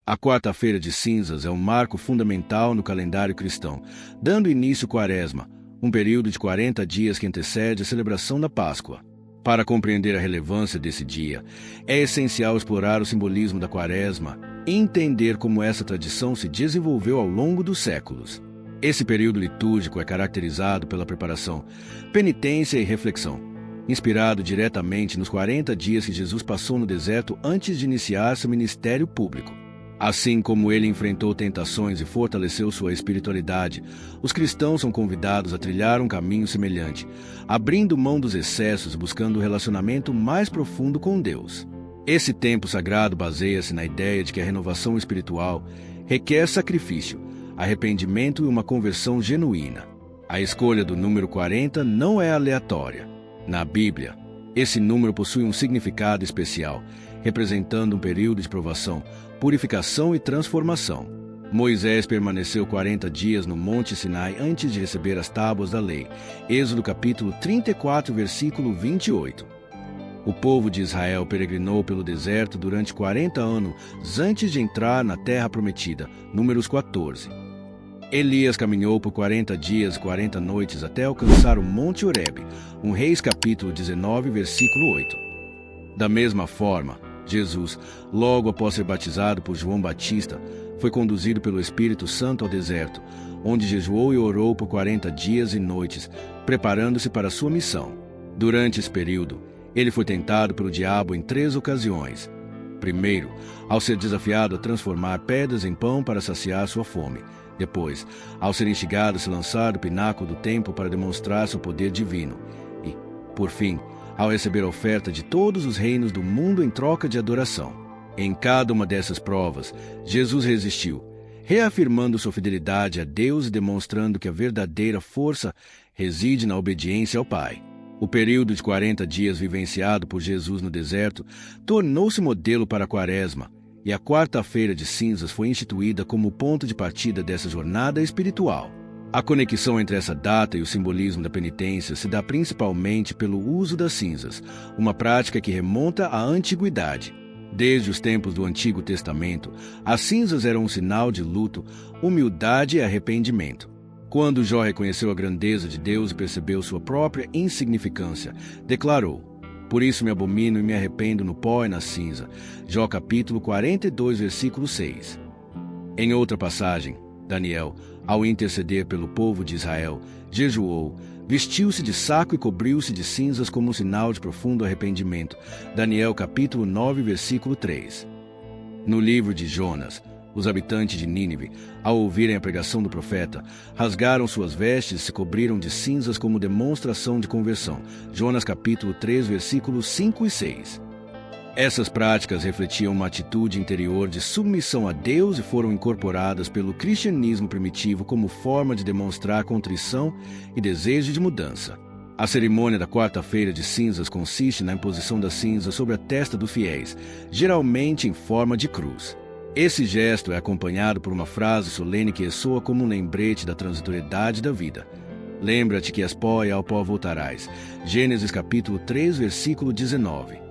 A quarta-feira de cinzas é um marco fundamental no calendário cristão, dando início à Quaresma, um período de 40 dias que antecede a celebração da Páscoa. Para compreender a relevância desse dia, é essencial explorar o simbolismo da Quaresma e entender como essa tradição se desenvolveu ao longo dos séculos. Esse período litúrgico é caracterizado pela preparação, penitência e reflexão, inspirado diretamente nos 40 dias que Jesus passou no deserto antes de iniciar seu ministério público. Assim como ele enfrentou tentações e fortaleceu sua espiritualidade, os cristãos são convidados a trilhar um caminho semelhante, abrindo mão dos excessos e buscando um relacionamento mais profundo com Deus. Esse tempo sagrado baseia-se na ideia de que a renovação espiritual requer sacrifício, arrependimento e uma conversão genuína. A escolha do número 40 não é aleatória. Na Bíblia, esse número possui um significado especial, representando um período de provação, purificação e transformação. Moisés permaneceu 40 dias no Monte Sinai antes de receber as tábuas da lei. Êxodo capítulo 34, versículo 28. O povo de Israel peregrinou pelo deserto durante 40 anos antes de entrar na terra prometida. Números 14. Elias caminhou por 40 dias e 40 noites até alcançar o Monte Horebe. Reis capítulo 19, versículo 8. Da mesma forma, Jesus, logo após ser batizado por João Batista, foi conduzido pelo Espírito Santo ao deserto, onde jejuou e orou por 40 dias e noites, preparando-se para a sua missão. Durante esse período, ele foi tentado pelo diabo em 3 ocasiões. Primeiro, ao ser desafiado a transformar pedras em pão para saciar sua fome. Depois, ao ser instigado a se lançar do pináculo do templo para demonstrar seu poder divino. E, por fim, ao receber a oferta de todos os reinos do mundo em troca de adoração. Em cada uma dessas provas, Jesus resistiu, reafirmando sua fidelidade a Deus e demonstrando que a verdadeira força reside na obediência ao Pai. O período de 40 dias vivenciado por Jesus no deserto tornou-se modelo para a Quaresma, e a quarta-feira de cinzas foi instituída como o ponto de partida dessa jornada espiritual. A conexão entre essa data e o simbolismo da penitência se dá principalmente pelo uso das cinzas, uma prática que remonta à antiguidade. Desde os tempos do Antigo Testamento, as cinzas eram um sinal de luto, humildade e arrependimento. Quando Jó reconheceu a grandeza de Deus e percebeu sua própria insignificância, declarou: "Por isso me abomino e me arrependo no pó e na cinza." Jó capítulo 42, versículo 6. Em outra passagem, Daniel, ao interceder pelo povo de Israel, jejuou, vestiu-se de saco e cobriu-se de cinzas como um sinal de profundo arrependimento. Daniel capítulo 9, versículo 3. No livro de Jonas, os habitantes de Nínive, ao ouvirem a pregação do profeta, rasgaram suas vestes e se cobriram de cinzas como demonstração de conversão. Jonas capítulo 3, versículos 5 e 6. Essas práticas refletiam uma atitude interior de submissão a Deus e foram incorporadas pelo cristianismo primitivo como forma de demonstrar contrição e desejo de mudança. A cerimônia da quarta-feira de cinzas consiste na imposição das cinzas sobre a testa dos fiéis, geralmente em forma de cruz. Esse gesto é acompanhado por uma frase solene que ressoa como um lembrete da transitoriedade da vida. Lembra-te que és pó e ao pó voltarás. Gênesis capítulo 3, versículo 19.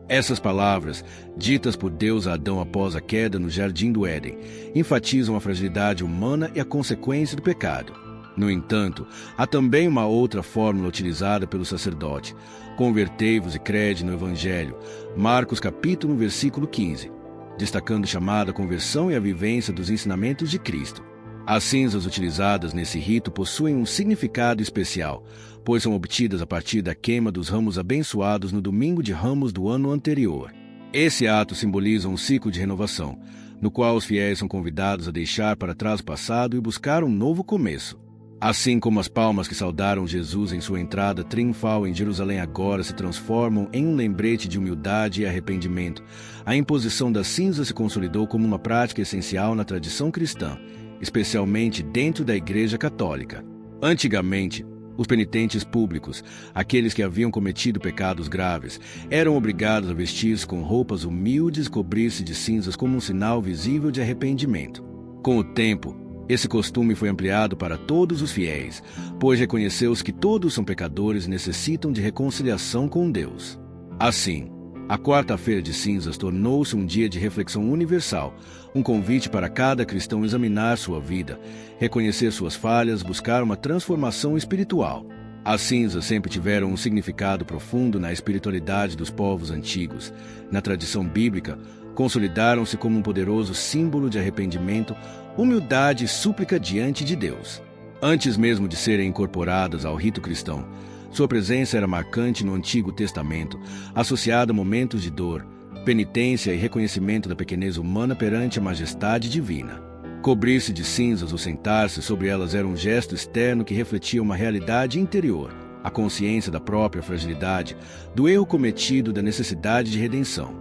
Essas palavras, ditas por Deus a Adão após a queda no Jardim do Éden, enfatizam a fragilidade humana e a consequência do pecado. No entanto, há também uma outra fórmula utilizada pelo sacerdote: convertei-vos e crede no Evangelho. Marcos capítulo 1, versículo 15, destacando chamada conversão e a vivência dos ensinamentos de Cristo. As cinzas utilizadas nesse rito possuem um significado especial, pois são obtidas a partir da queima dos ramos abençoados no domingo de Ramos do ano anterior. Esse ato simboliza um ciclo de renovação, no qual os fiéis são convidados a deixar para trás o passado e buscar um novo começo. Assim como as palmas que saudaram Jesus em sua entrada triunfal em Jerusalém agora se transformam em um lembrete de humildade e arrependimento, a imposição das cinzas se consolidou como uma prática essencial na tradição cristã, especialmente dentro da Igreja Católica. Antigamente, os penitentes públicos, aqueles que haviam cometido pecados graves, eram obrigados a vestir-se com roupas humildes e cobrir-se de cinzas como um sinal visível de arrependimento. Com o tempo, esse costume foi ampliado para todos os fiéis, pois reconheceu-se que todos são pecadores e necessitam de reconciliação com Deus. Assim, A quarta-feira de cinzas tornou-se um dia de reflexão universal, um convite para cada cristão examinar sua vida, reconhecer suas falhas, buscar uma transformação espiritual. As cinzas sempre tiveram um significado profundo na espiritualidade dos povos antigos. Na tradição bíblica, consolidaram-se como um poderoso símbolo de arrependimento, humildade e súplica diante de Deus. Antes mesmo de serem incorporadas ao rito cristão, sua presença era marcante no Antigo Testamento, associada a momentos de dor, penitência e reconhecimento da pequenez humana perante a majestade divina. Cobrir-se de cinzas ou sentar-se sobre elas era um gesto externo que refletia uma realidade interior, a consciência da própria fragilidade, do erro cometido e da necessidade de redenção.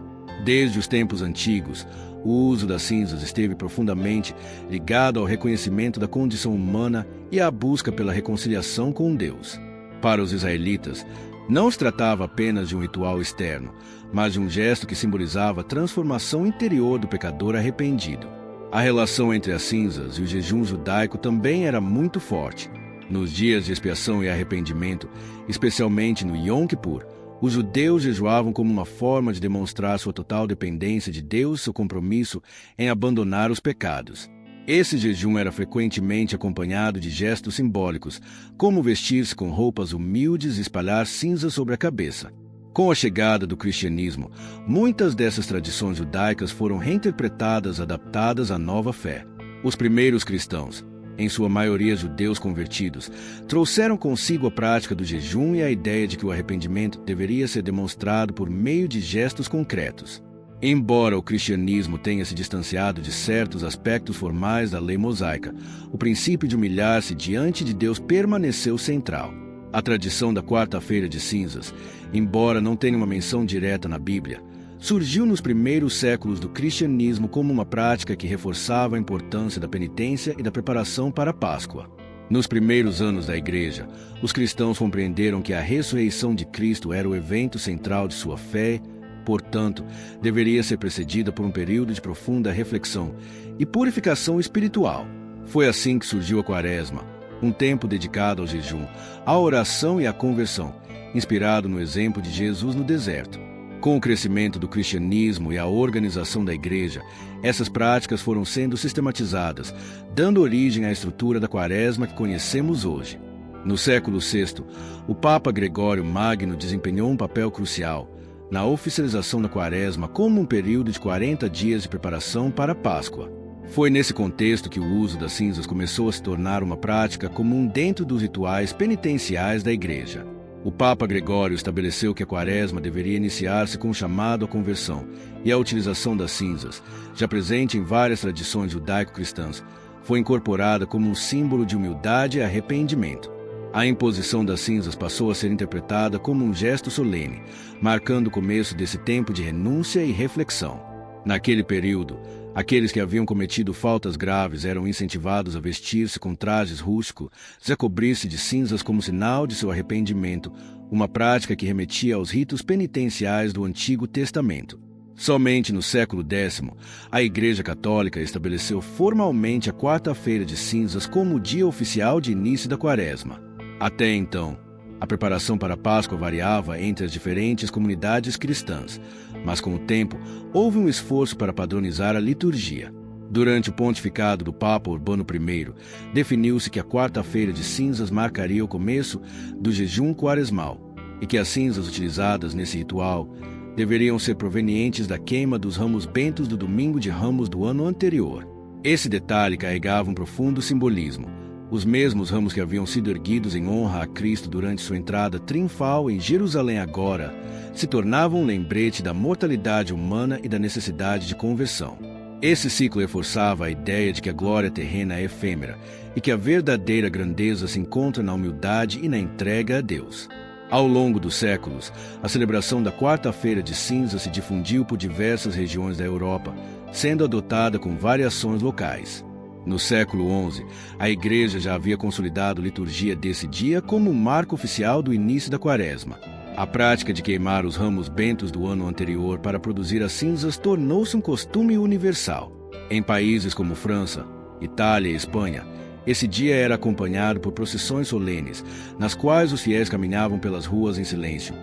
Desde os tempos antigos, o uso das cinzas esteve profundamente ligado ao reconhecimento da condição humana e à busca pela reconciliação com Deus. Para os israelitas, não se tratava apenas de um ritual externo, mas de um gesto que simbolizava a transformação interior do pecador arrependido. A relação entre as cinzas e o jejum judaico também era muito forte. Nos dias de expiação e arrependimento, especialmente no Yom Kippur, os judeus jejuavam como uma forma de demonstrar sua total dependência de Deus e seu compromisso em abandonar os pecados. Esse jejum era frequentemente acompanhado de gestos simbólicos, como vestir-se com roupas humildes e espalhar cinzas sobre a cabeça. Com a chegada do cristianismo, muitas dessas tradições judaicas foram reinterpretadas, adaptadas à nova fé. Os primeiros cristãos, em sua maioria judeus convertidos, trouxeram consigo a prática do jejum e a ideia de que o arrependimento deveria ser demonstrado por meio de gestos concretos. Embora o cristianismo tenha se distanciado de certos aspectos formais da lei mosaica, o princípio de humilhar-se diante de Deus permaneceu central. A tradição da quarta-feira de cinzas, embora não tenha uma menção direta na Bíblia, surgiu nos primeiros séculos do cristianismo como uma prática que reforçava a importância da penitência e da preparação para a Páscoa. Nos primeiros anos da Igreja, os cristãos compreenderam que a ressurreição de Cristo era o evento central de sua fé, portanto, deveria ser precedida por um período de profunda reflexão e purificação espiritual. Foi assim que surgiu a Quaresma, um tempo dedicado ao jejum, à oração e à conversão, inspirado no exemplo de Jesus no deserto. Com o crescimento do cristianismo e a organização da Igreja, essas práticas foram sendo sistematizadas, dando origem à estrutura da Quaresma que conhecemos hoje. No século VI, o Papa Gregório Magno desempenhou um papel crucial na oficialização da Quaresma como um período de 40 dias de preparação para a Páscoa. Foi nesse contexto que o uso das cinzas começou a se tornar uma prática comum dentro dos rituais penitenciais da Igreja. O Papa Gregório estabeleceu que a Quaresma deveria iniciar-se com um chamado à conversão, e a utilização das cinzas, já presente em várias tradições judaico-cristãs, foi incorporada como um símbolo de humildade e arrependimento. A imposição das cinzas passou a ser interpretada como um gesto solene, marcando o começo desse tempo de renúncia e reflexão. Naquele período, aqueles que haviam cometido faltas graves eram incentivados a vestir-se com trajes rústicos e a cobrir-se de cinzas como sinal de seu arrependimento, uma prática que remetia aos ritos penitenciais do Antigo Testamento. Somente no século X, a Igreja Católica estabeleceu formalmente a quarta-feira de cinzas como o dia oficial de início da Quaresma. Até então, a preparação para a Páscoa variava entre as diferentes comunidades cristãs, mas com o tempo houve um esforço para padronizar a liturgia. Durante o pontificado do Papa Urbano I, definiu-se que a quarta-feira de cinzas marcaria o começo do jejum quaresmal e que as cinzas utilizadas nesse ritual deveriam ser provenientes da queima dos ramos bentos do domingo de Ramos do ano anterior. Esse detalhe carregava um profundo simbolismo. Os mesmos ramos que haviam sido erguidos em honra a Cristo durante sua entrada triunfal em Jerusalém agora se tornavam um lembrete da mortalidade humana e da necessidade de conversão. Esse ciclo reforçava a ideia de que a glória terrena é efêmera e que a verdadeira grandeza se encontra na humildade e na entrega a Deus. Ao longo dos séculos, a celebração da quarta-feira de cinzas se difundiu por diversas regiões da Europa, sendo adotada com variações locais. No século XI, a Igreja já havia consolidado a liturgia desse dia como um marco oficial do início da Quaresma. A prática de queimar os ramos bentos do ano anterior para produzir as cinzas tornou-se um costume universal. Em países como França, Itália e Espanha, esse dia era acompanhado por procissões solenes, nas quais os fiéis caminhavam pelas ruas em silêncio,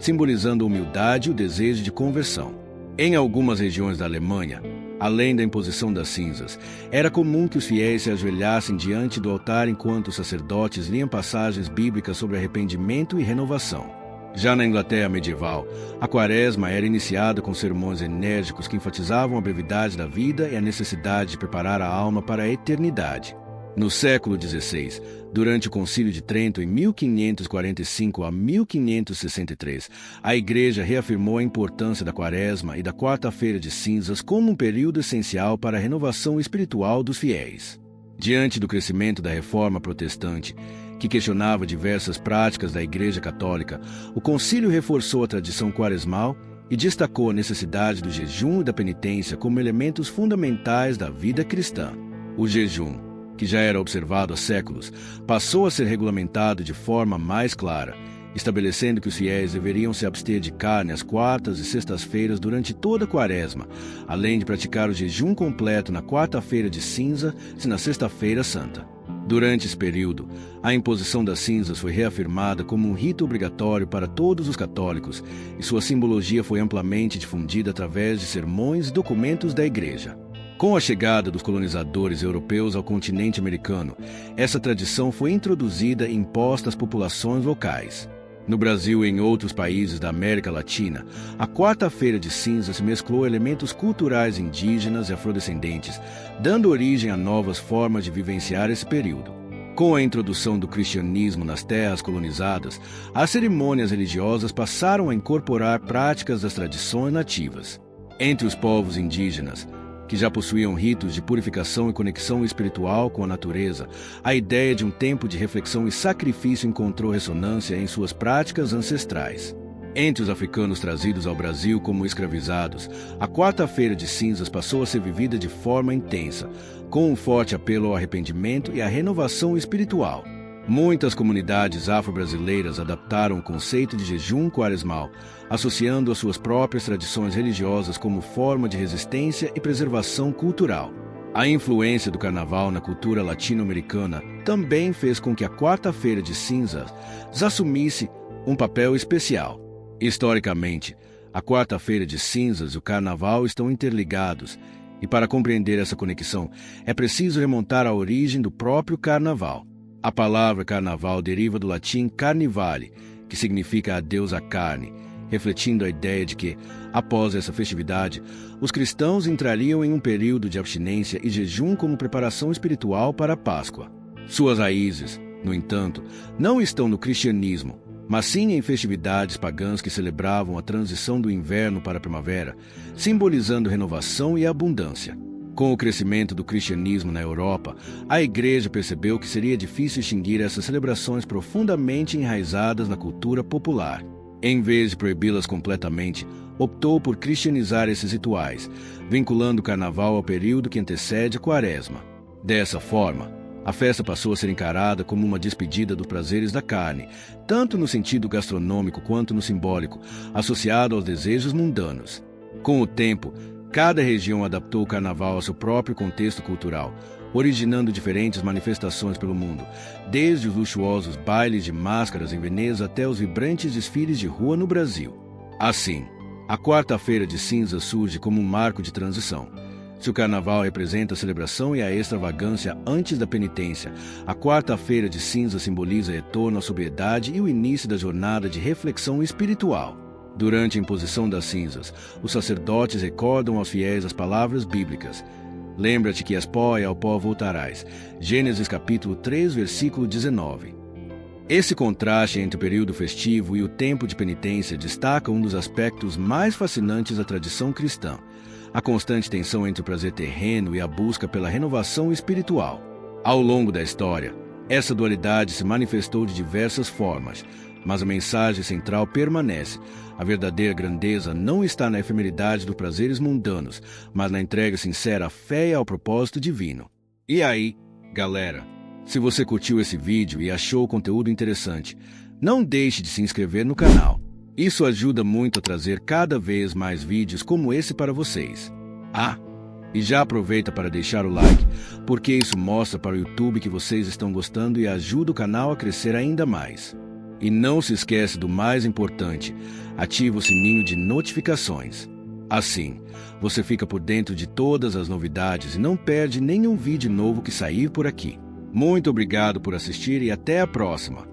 simbolizando a humildade e o desejo de conversão. Em algumas regiões da Alemanha, além da imposição das cinzas, era comum que os fiéis se ajoelhassem diante do altar enquanto os sacerdotes liam passagens bíblicas sobre arrependimento e renovação. Já na Inglaterra medieval, a quaresma era iniciada com sermões enérgicos que enfatizavam a brevidade da vida e a necessidade de preparar a alma para a eternidade. No século XVI, durante o Concílio de Trento em 1545 a 1563, a Igreja reafirmou a importância da Quaresma e da Quarta-feira de Cinzas como um período essencial para a renovação espiritual dos fiéis. Diante do crescimento da Reforma Protestante, que questionava diversas práticas da Igreja Católica, o Concílio reforçou a tradição quaresmal e destacou a necessidade do jejum e da penitência como elementos fundamentais da vida cristã. O jejum, que já era observado há séculos, passou a ser regulamentado de forma mais clara, estabelecendo que os fiéis deveriam se abster de carne às quartas e sextas-feiras durante toda a quaresma, além de praticar o jejum completo na quarta-feira de cinza e na sexta-feira santa. Durante esse período, a imposição das cinzas foi reafirmada como um rito obrigatório para todos os católicos e sua simbologia foi amplamente difundida através de sermões e documentos da Igreja. Com a chegada dos colonizadores europeus ao continente americano, essa tradição foi introduzida e imposta às populações locais. No Brasil e em outros países da América Latina, a quarta-feira de cinzas mesclou elementos culturais indígenas e afrodescendentes, dando origem a novas formas de vivenciar esse período. Com a introdução do cristianismo nas terras colonizadas, as cerimônias religiosas passaram a incorporar práticas das tradições nativas. Entre os povos indígenas, que já possuíam ritos de purificação e conexão espiritual com a natureza, a ideia de um tempo de reflexão e sacrifício encontrou ressonância em suas práticas ancestrais. Entre os africanos trazidos ao Brasil como escravizados, a quarta-feira de cinzas passou a ser vivida de forma intensa, com um forte apelo ao arrependimento e à renovação espiritual. Muitas comunidades afro-brasileiras adaptaram o conceito de jejum quaresmal, associando às suas próprias tradições religiosas como forma de resistência e preservação cultural. A influência do carnaval na cultura latino-americana também fez com que a quarta-feira de cinzas assumisse um papel especial. Historicamente, a quarta-feira de cinzas e o carnaval estão interligados, e para compreender essa conexão, é preciso remontar à origem do próprio carnaval. A palavra carnaval deriva do latim carnivale, que significa adeus à carne, refletindo a ideia de que, após essa festividade, os cristãos entrariam em um período de abstinência e jejum como preparação espiritual para a Páscoa. Suas raízes, no entanto, não estão no cristianismo, mas sim em festividades pagãs que celebravam a transição do inverno para a primavera, simbolizando renovação e abundância. Com o crescimento do cristianismo na Europa, a Igreja percebeu que seria difícil extinguir essas celebrações profundamente enraizadas na cultura popular. Em vez de proibi-las completamente, optou por cristianizar esses rituais, vinculando o carnaval ao período que antecede a quaresma. Dessa forma, a festa passou a ser encarada como uma despedida dos prazeres da carne, tanto no sentido gastronômico quanto no simbólico, associado aos desejos mundanos. Com o tempo, cada região adaptou o carnaval ao seu próprio contexto cultural, originando diferentes manifestações pelo mundo, desde os luxuosos bailes de máscaras em Veneza até os vibrantes desfiles de rua no Brasil. Assim, a quarta-feira de cinzas surge como um marco de transição. Se o carnaval representa a celebração e a extravagância antes da penitência, a quarta-feira de cinzas simboliza o retorno à sobriedade e o início da jornada de reflexão espiritual. Durante a imposição das cinzas, os sacerdotes recordam aos fiéis as palavras bíblicas. Lembra-te que és pó e ao pó voltarás. Gênesis capítulo 3, versículo 19. Esse contraste entre o período festivo e o tempo de penitência destaca um dos aspectos mais fascinantes da tradição cristã: a constante tensão entre o prazer terreno e a busca pela renovação espiritual. Ao longo da história, essa dualidade se manifestou de diversas formas, mas a mensagem central permanece. A verdadeira grandeza não está na efemeridade dos prazeres mundanos, mas na entrega sincera à fé e ao propósito divino. E aí, galera, se você curtiu esse vídeo e achou o conteúdo interessante, não deixe de se inscrever no canal. Isso ajuda muito a trazer cada vez mais vídeos como esse para vocês. E já aproveita para deixar o like, porque isso mostra para o YouTube que vocês estão gostando e ajuda o canal a crescer ainda mais. E não se esquece do mais importante, ativa o sininho de notificações. Assim, você fica por dentro de todas as novidades e não perde nenhum vídeo novo que sair por aqui. Muito obrigado por assistir e até a próxima!